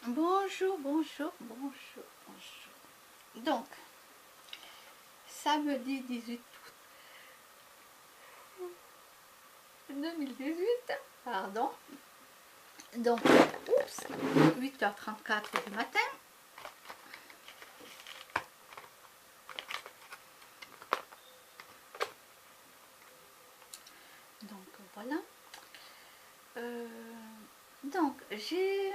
Bonjour, bonjour, bonjour, bonjour. Donc, samedi 18 août 2018, pardon. Donc, oups, 8h34 du matin. Donc, voilà. Euh, donc, j'ai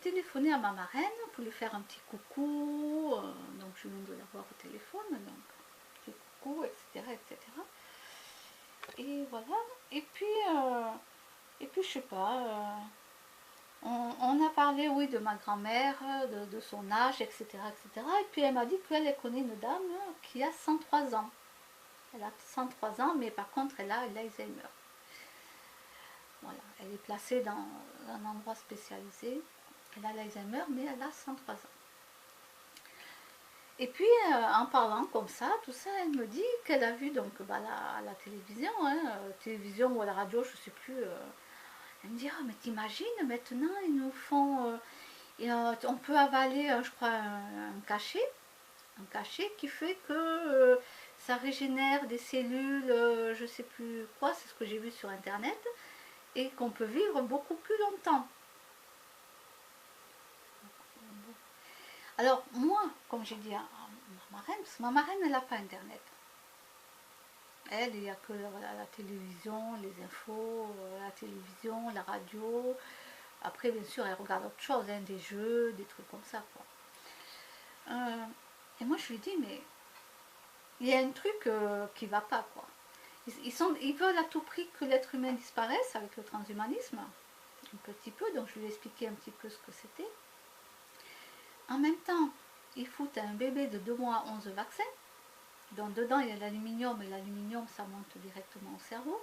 téléphoné à ma marraine pour lui faire un petit coucou. Donc, je viens de la voir au téléphone. Donc, petit coucou, etc., etc. Et voilà. Et puis, je sais pas. On a parlé, oui, de ma grand-mère, de son âge, etc., etc. Et puis elle m'a dit qu'elle connaît une dame qui a 103 ans. Elle a 103 ans, mais par contre, elle a l'Alzheimer. Voilà, elle est placée dans un endroit spécialisé. Elle a l'Alzheimer, mais elle a 103 ans. Et puis, en parlant comme ça, tout ça, elle me dit qu'elle a vu donc la télévision, hein, télévision ou la radio, je ne sais plus. Elle me dit, ah, mais t'imagines, maintenant, ils nous font... et on peut avaler, je crois, un cachet qui fait que ça régénère des cellules, je ne sais plus quoi, c'est ce que j'ai vu sur internet, et qu'on peut vivre beaucoup plus longtemps. Alors moi, comme j'ai dit à ma marraine, parce que ma marraine elle n'a pas internet. Elle, il n'y a que voilà, la télévision, les infos, la télévision, la radio. Après, bien sûr, elle regarde autre chose, hein, des jeux, des trucs comme ça, quoi. Et moi, je lui dis, mais il y a un truc qui va pas, quoi. Ils veulent à tout prix que l'être humain disparaisse avec le transhumanisme, un petit peu, donc je lui ai expliqué un petit peu ce que c'était. En même temps, ils foutent un bébé de 2 mois 11 vaccins, donc dedans il y a l'aluminium, et l'aluminium ça monte directement au cerveau.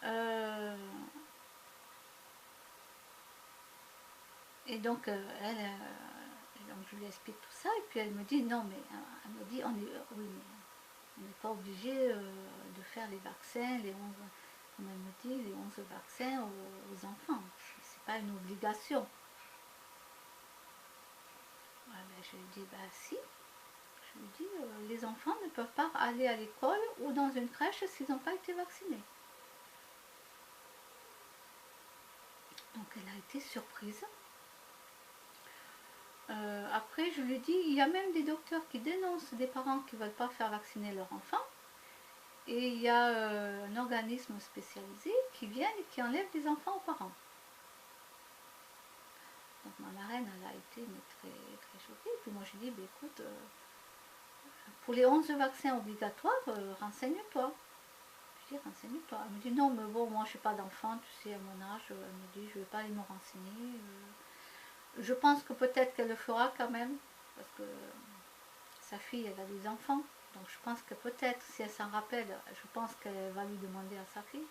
Euh, et donc, donc je lui explique tout ça, et puis elle me dit non, mais elle me dit oui, mais on n'est pas obligé de faire les vaccins, les 11, comme elle me dit, les 11 vaccins aux enfants. C'est pas une obligation. Ouais, ben, je lui dis, bah si. Je lui dis, les enfants ne peuvent pas aller à l'école ou dans une crèche s'ils n'ont pas été vaccinés. Donc elle a été surprise. Après, je lui dis, il y a même des docteurs qui dénoncent des parents qui ne veulent pas faire vacciner leur enfant. Et il y a un organisme spécialisé qui vient et qui enlève des enfants aux parents. Donc ma marraine, elle a été mais très, très choquée. Puis moi, je lui dis, bah, écoute, pour les 11 vaccins obligatoires, renseigne-toi. Je dis, renseigne-toi. Elle me dit, non, mais bon, moi, je n'ai pas d'enfant, tu sais, à mon âge. Elle me dit, je ne vais pas aller me renseigner. Je pense que peut-être qu'elle le fera quand même, parce que sa fille, elle a des enfants. Donc je pense que peut-être, si elle s'en rappelle, je pense qu'elle va lui demander à sa fille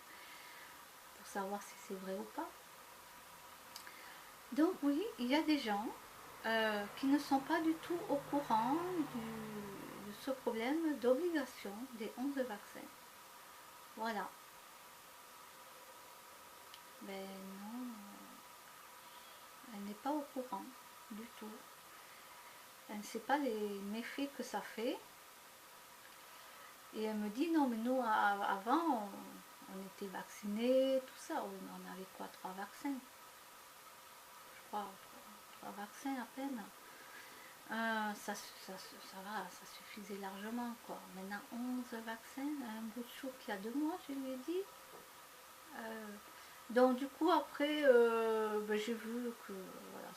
pour savoir si c'est vrai ou pas. Donc oui, il y a des gens qui ne sont pas du tout au courant de ce problème d'obligation des 11 vaccins. Voilà. Ben non, elle n'est pas au courant du tout. Elle ne sait pas les méfaits que ça fait. Et elle me dit, non, mais nous, avant, on était vaccinés, tout ça. On avait quoi, 3 vaccins? Je crois, 3 vaccins à peine. Ça va, ça suffisait largement, quoi. Maintenant, 11 vaccins, un bout de chou qui a 2 mois, je lui ai dit. Euh, donc, du coup, après, ben, j'ai vu que voilà,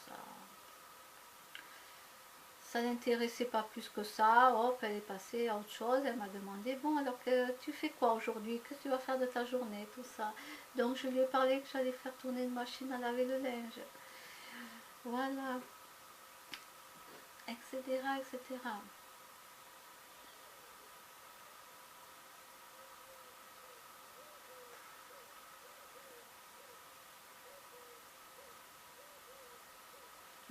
ça l'intéressait pas plus que ça. Hop, elle est passée à autre chose. Elle m'a demandé, bon, alors que tu fais quoi aujourd'hui? Qu'est-ce que tu vas faire de ta journée? Tout ça. Donc, je lui ai parlé que j'allais faire tourner une machine à laver le linge. Voilà, etc., etc.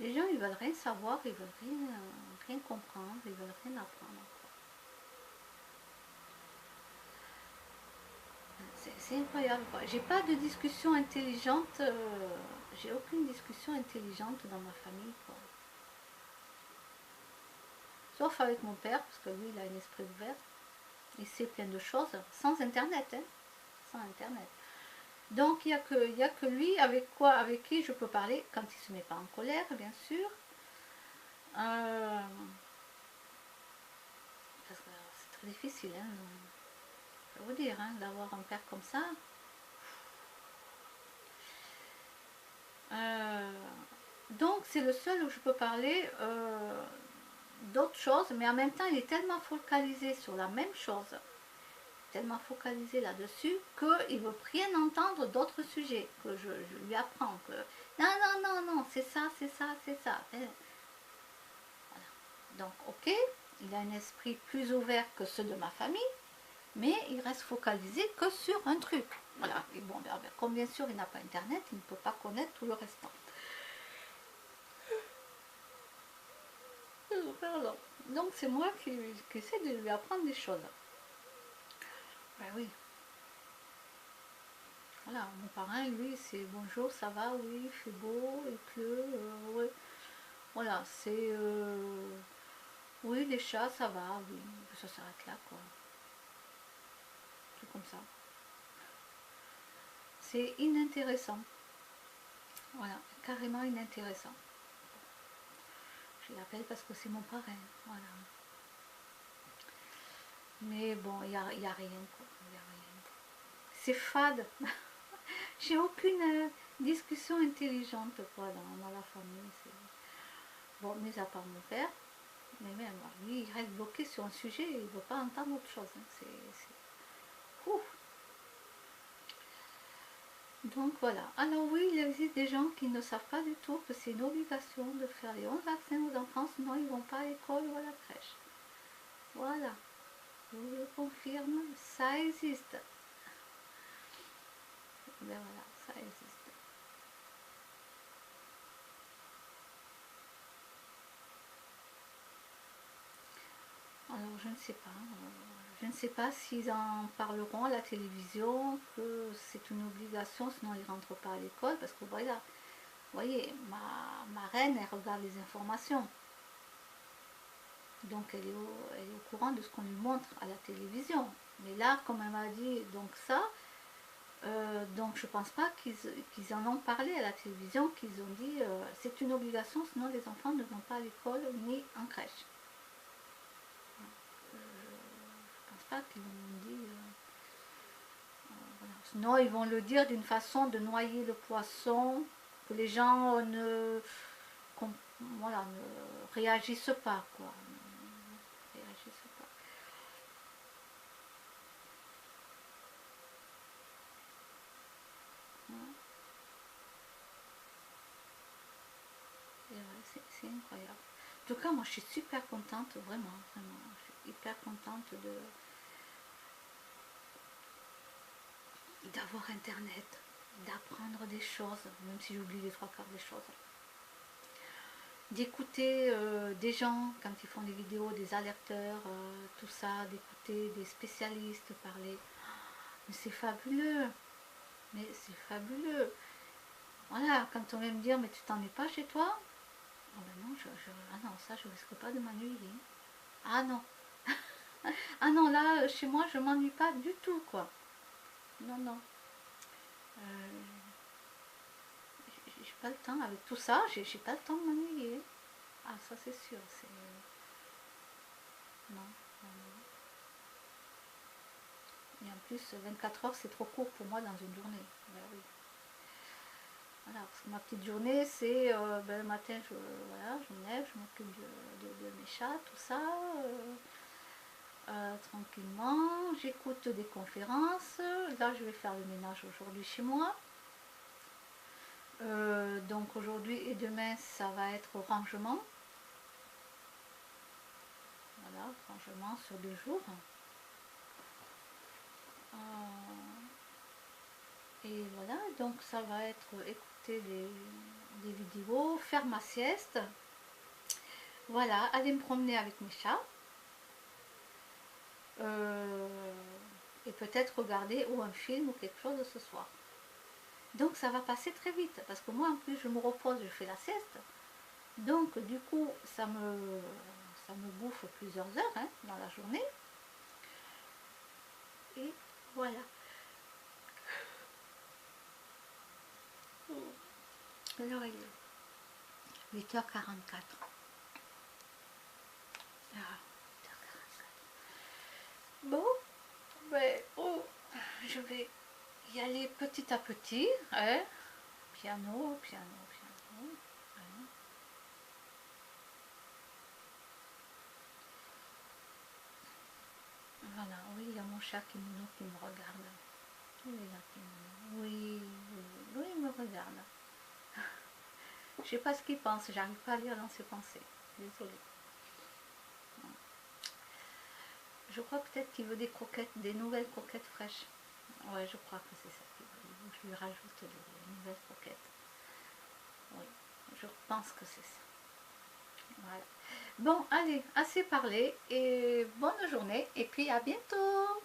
Les gens, ils veulent rien savoir, ils veulent rien comprendre, ils veulent rien apprendre. c'est incroyable quoi. J'ai pas de discussion intelligente, j'ai aucune discussion intelligente dans ma famille quoi. Sauf avec mon père, parce que lui il a un esprit ouvert, il sait plein de choses, sans internet, hein, sans internet. Donc il n'y a que lui avec qui je peux parler quand il se met pas en colère, bien sûr. Parce que c'est très difficile, hein, je vais vous dire, hein, d'avoir un père comme ça. Donc c'est le seul où je peux parler d'autres choses, mais en même temps il est tellement focalisé sur la même chose, tellement focalisé là-dessus, qu'il ne veut rien entendre d'autres sujets, que je lui apprends que non, non, non, non, c'est ça, c'est ça, c'est ça. Voilà. Donc ok, il a un esprit plus ouvert que ceux de ma famille, mais il reste focalisé que sur un truc. Voilà. Et bon, comme bien sûr il n'a pas internet, il ne peut pas connaître tout le restant. Donc c'est moi qui essaie de lui apprendre des choses. Ben oui. Voilà, mon parrain, lui, c'est bonjour, ça va, oui, il fait beau, il pleut, ouais. Voilà, c'est oui, les chats, ça va, oui, ça s'arrête là, quoi. Tout comme ça. C'est inintéressant. Voilà, carrément inintéressant. Je l'appelle parce que c'est mon parrain, voilà. Mais bon, il n'y a rien, quoi. Y a rien. C'est fade. J'ai aucune discussion intelligente, quoi, dans la famille. Bon, mis à part mon père, mais même lui, il reste bloqué sur un sujet, il ne veut pas entendre autre chose. Hein. Donc voilà. Alors oui, il existe des gens qui ne savent pas du tout que c'est une obligation de faire les 11 vaccins aux enfants, sinon ils ne vont pas à l'école ou à la crèche. Voilà. Je vous le confirme, ça existe. Ben voilà, ça existe. Alors je ne sais pas. Je ne sais pas s'ils en parleront à la télévision, que c'est une obligation, sinon ils ne rentrent pas à l'école, parce que voilà, vous voyez, ma reine, elle regarde les informations. Donc elle est au courant de ce qu'on lui montre à la télévision. Mais là, comme elle m'a dit donc ça, donc je ne pense pas qu'ils en ont parlé à la télévision, qu'ils ont dit c'est une obligation, sinon les enfants ne vont pas à l'école ni en crèche. Je ne pense pas qu'ils l'ont dit. Voilà. Sinon, ils vont le dire d'une façon de noyer le poisson, que les gens voilà, ne réagissent pas, quoi. Ne réagissent pas. C'est incroyable. En tout cas, moi, je suis super contente, vraiment, vraiment. Je suis hyper contente d'avoir Internet, d'apprendre des choses, même si j'oublie les trois quarts des choses. D'écouter des gens quand ils font des vidéos, des alerteurs, tout ça, d'écouter des spécialistes parler. Mais c'est fabuleux, mais c'est fabuleux. Voilà, quand on vient me dire, mais tu t'ennuies pas chez toi? Oh ben non, ah non, ça je risque pas de m'ennuyer. Ah non, ah non, là, chez moi, je m'ennuie pas du tout, quoi. Non, non. Euh, j'ai pas le temps, avec tout ça, j'ai pas le temps de m'ennuyer. Ah, ça c'est sûr, c'est... Non, non, non. Et en plus, 24 heures, c'est trop court pour moi dans une journée. Ben oui. Voilà, parce que ma petite journée, c'est ben, le matin, voilà, je me lève, je m'occupe de mes chats, tout ça. Tranquillement, j'écoute des conférences. Là, je vais faire le ménage aujourd'hui chez moi. Donc aujourd'hui et demain, ça va être au rangement. Voilà, rangement sur 2 jours. Et voilà, donc ça va être écouter des vidéos, faire ma sieste. Voilà, aller me promener avec mes chats. et peut-être regarder ou un film ou quelque chose ce soir. Donc ça va passer très vite, parce que moi en plus je me repose, je fais la sieste. Donc du coup ça me bouffe plusieurs heures hein, dans la journée. Et voilà. Alors il est 8h44. Ah, 8h44. Bon, ben, oh, je vais y aller petit à petit. Hein. Piano, piano, piano. Hein. Voilà, oui, il y a mon chat Kimono qui me regarde. Oui, oui, oui, oui, il me regarde. Je sais pas ce qu'il pense, j'arrive pas à lire dans ses pensées. Désolée. Je crois peut-être qu'il veut des croquettes, des nouvelles croquettes fraîches. Ouais, je crois que c'est ça qu'il veut. Je lui rajoute des nouvelles croquettes. Oui, je pense que c'est ça. Voilà. Bon, allez, assez parlé et bonne journée et puis à bientôt.